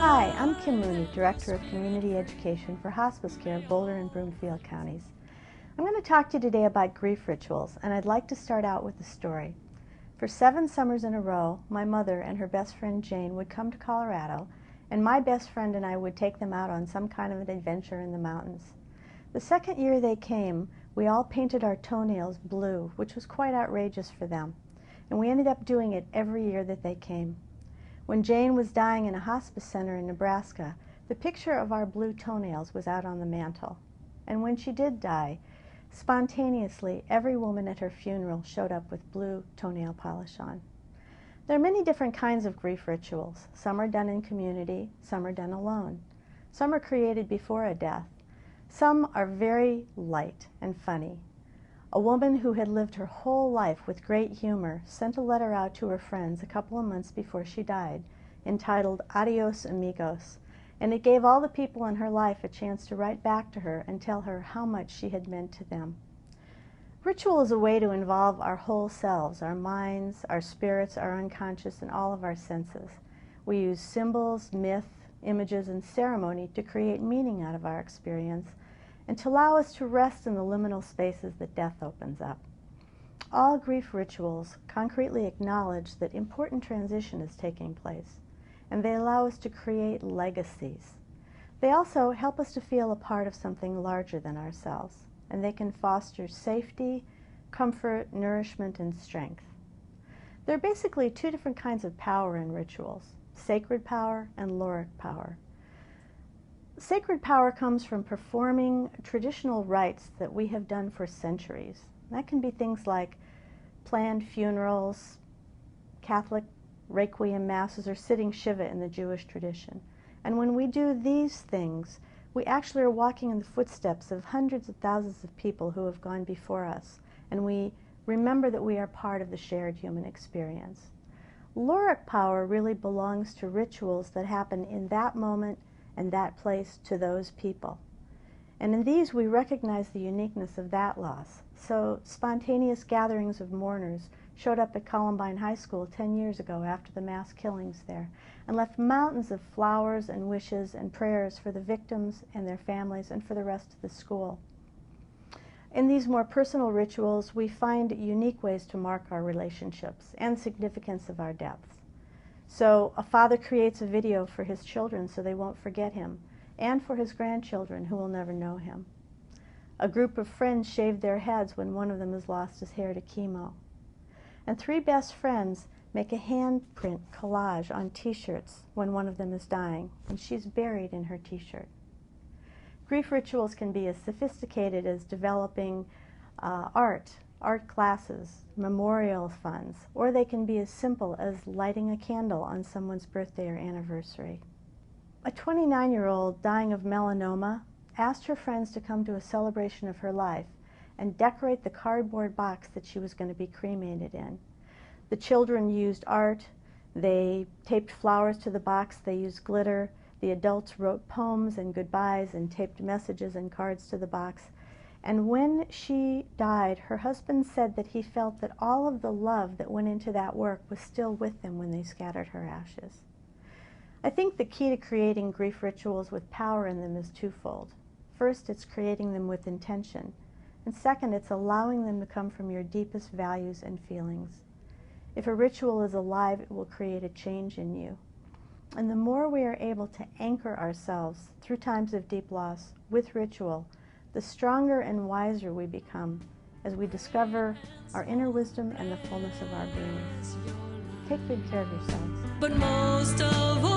Hi, I'm Kim Mooney, Director of Community Education for Hospice Care of Boulder and Broomfield counties. I'm going to talk to you today about grief rituals, and I'd like to start out with a story. For 7 summers in a row, my mother and her best friend Jane would come to Colorado, and my best friend and I would take them out on some kind of an adventure in the mountains. The second year they came, we all painted our toenails blue, which was quite outrageous for them, and we ended up doing it every year that they came. When Jane was dying in a hospice center in Nebraska, the picture of our blue toenails was out on the mantel. And when she did die, spontaneously, every woman at her funeral showed up with blue toenail polish on. There are many different kinds of grief rituals. Some are done in community, some are done alone. Some are created before a death. Some are very light and funny. A woman who had lived her whole life with great humor sent a letter out to her friends a couple of months before she died, entitled Adios Amigos, and it gave all the people in her life a chance to write back to her and tell her how much she had meant to them. Ritual is a way to involve our whole selves, our minds, our spirits, our unconscious, and all of our senses. We use symbols, myth, images, and ceremony to create meaning out of our experience and to allow us to rest in the liminal spaces that death opens up. All grief rituals concretely acknowledge that important transition is taking place, and they allow us to create legacies. They also help us to feel a part of something larger than ourselves, and they can foster safety, comfort, nourishment, and strength. There are basically 2 different kinds of power in rituals: sacred power and Loric power. Sacred power comes from performing traditional rites that we have done for centuries. That can be things like planned funerals, Catholic requiem masses, or sitting Shiva in the Jewish tradition. And when we do these things, we actually are walking in the footsteps of hundreds of thousands of people who have gone before us, and we remember that we are part of the shared human experience. Loric power really belongs to rituals that happen in that moment and that place to those people. And in these we recognize the uniqueness of that loss. So spontaneous gatherings of mourners showed up at Columbine High School 10 years ago after the mass killings there and left mountains of flowers and wishes and prayers for the victims and their families and for the rest of the school. In these more personal rituals, we find unique ways to mark our relationships and significance of our deaths. So a father creates a video for his children so they won't forget him, and for his grandchildren who will never know him. A group of friends shave their heads when one of them has lost his hair to chemo. And 3 best friends make a handprint collage on t-shirts when one of them is dying, and she's buried in her t-shirt. Grief rituals can be as sophisticated as developing art classes, memorial funds, or they can be as simple as lighting a candle on someone's birthday or anniversary. A 29-year-old dying of melanoma asked her friends to come to a celebration of her life and decorate the cardboard box that she was going to be cremated in. The children used art, they taped flowers to the box, they used glitter, the adults wrote poems and goodbyes and taped messages and cards to the box. And when she died, her husband said that he felt that all of the love that went into that work was still with them when they scattered her ashes. I think the key to creating grief rituals with power in them is twofold. First, it's creating them with intention. And second, it's allowing them to come from your deepest values and feelings. If a ritual is alive, it will create a change in you. And the more we are able to anchor ourselves through times of deep loss with ritual, the stronger and wiser we become as we discover our inner wisdom and the fullness of our being. Take good care of yourselves. But most of all,